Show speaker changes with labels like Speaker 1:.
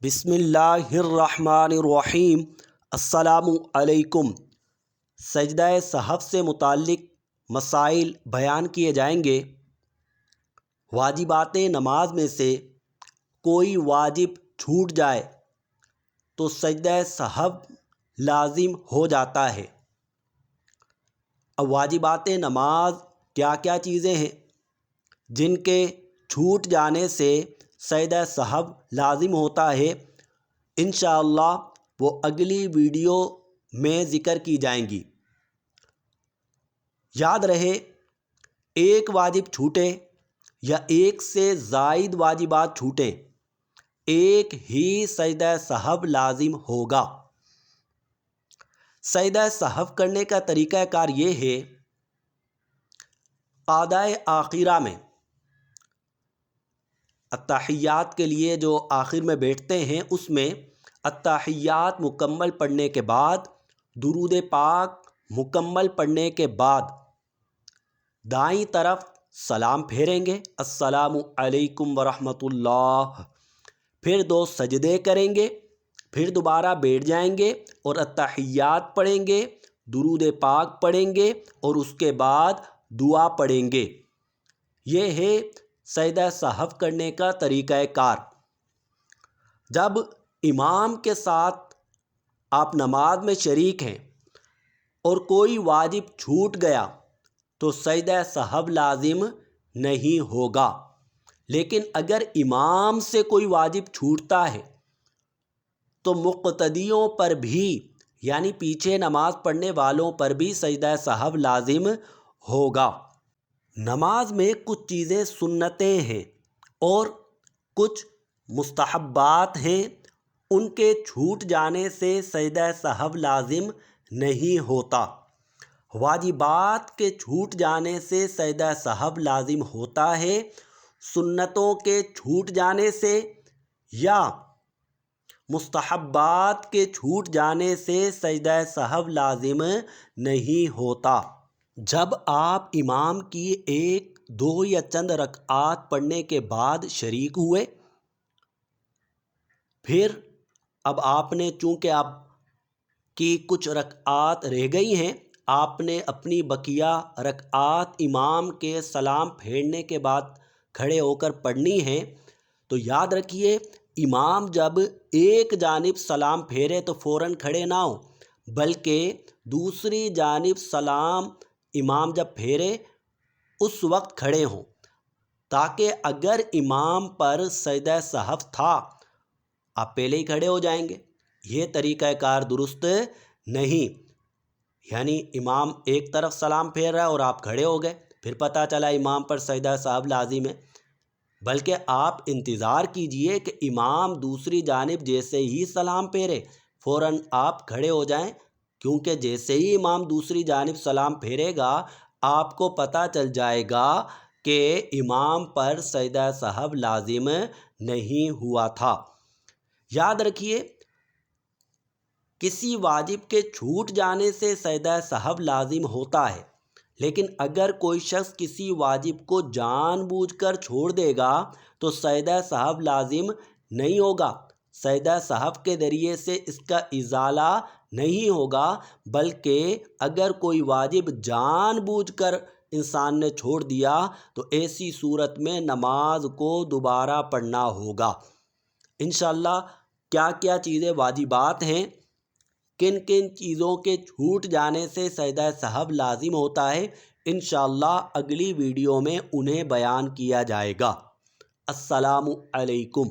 Speaker 1: بسم اللہ الرحمن الرحیم۔ السلام علیکم۔ سجدہ سہو سے متعلق مسائل بیان کیے جائیں گے۔ واجبات نماز میں سے کوئی واجب چھوٹ جائے تو سجدہ سہو لازم ہو جاتا ہے۔ اب واجبات نماز کیا کیا چیزیں ہیں جن کے چھوٹ جانے سے سجدہ سہو لازم ہوتا ہے، انشاءاللہ وہ اگلی ویڈیو میں ذکر کی جائیں گی۔ یاد رہے، ایک واجب چھوٹے یا ایک سے زائد واجبات چھوٹیں، ایک ہی سجدہ سہو لازم ہوگا۔ سجدہ سہو کرنے کا طریقہ کار یہ ہے، قعدہ آخرہ میں التحیات کے لیے جو آخر میں بیٹھتے ہیں، اس میں التحیات مکمل پڑھنے کے بعد، درود پاک مکمل پڑھنے کے بعد دائیں طرف سلام پھیریں گے، السلام علیکم ورحمۃ اللہ، پھر 2 سجدے کریں گے، پھر دوبارہ بیٹھ جائیں گے اور التحیات پڑھیں گے، درود پاک پڑھیں گے اور اس کے بعد دعا پڑھیں گے۔ یہ ہے سجدہ سہو کرنے کا طریقہ کار۔ جب امام کے ساتھ آپ نماز میں شریک ہیں اور کوئی واجب چھوٹ گیا تو سجدہ سہو لازم نہیں ہوگا، لیکن اگر امام سے کوئی واجب چھوٹتا ہے تو مقتدیوں پر بھی، یعنی پیچھے نماز پڑھنے والوں پر بھی سجدہ سہو لازم ہوگا۔ نماز میں کچھ چیزیں سنتیں ہیں اور کچھ مستحبات ہیں، ان کے چھوٹ جانے سے سجدہ سہو لازم نہیں ہوتا۔ واجبات کے چھوٹ جانے سے سجدہ سہو لازم ہوتا ہے، سنتوں کے چھوٹ جانے سے یا مستحبات کے چھوٹ جانے سے سجدہ سہو لازم نہیں ہوتا۔ جب آپ امام کی 1، 2 یا چند رکعات پڑھنے کے بعد شریک ہوئے، پھر اب آپ نے، چونکہ آپ کی کچھ رکعات رہ گئی ہیں، آپ نے اپنی بقیہ رکعات امام کے سلام پھیرنے کے بعد کھڑے ہو کر پڑھنی ہیں، تو یاد رکھیے، امام جب ایک جانب سلام پھیرے تو فوراً کھڑے نہ ہوں، بلکہ دوسری جانب سلام امام جب پھیرے اس وقت کھڑے ہوں، تاکہ اگر امام پر سجدہ سہو تھا، آپ پہلے ہی کھڑے ہو جائیں گے۔ یہ طریقہ کار درست نہیں، یعنی امام ایک طرف سلام پھیر رہا ہے اور آپ کھڑے ہو گئے، پھر پتہ چلا امام پر سجدہ سہو لازم ہے، بلکہ آپ انتظار کیجئے کہ امام دوسری جانب جیسے ہی سلام پھیرے فوراً آپ کھڑے ہو جائیں، کیونکہ جیسے ہی امام دوسری جانب سلام پھیرے گا آپ کو پتہ چل جائے گا کہ امام پر سجدہ سہو لازم نہیں ہوا تھا۔ یاد رکھیے، کسی واجب کے چھوٹ جانے سے سجدہ سہو لازم ہوتا ہے، لیکن اگر کوئی شخص کسی واجب کو جان بوجھ کر چھوڑ دے گا تو سجدہ سہو لازم نہیں ہوگا۔ سجدہ سہو کے ذریعے سے اس کا ازالہ نہیں ہوگا، بلکہ اگر کوئی واجب جان بوجھ کر انسان نے چھوڑ دیا تو ایسی صورت میں نماز کو دوبارہ پڑھنا ہوگا۔ انشاءاللہ کیا کیا چیزیں واجبات ہیں، کن کن چیزوں کے چھوٹ جانے سے سجدہ سہو لازم ہوتا ہے، انشاءاللہ اگلی ویڈیو میں انہیں بیان کیا جائے گا۔ السلام علیکم۔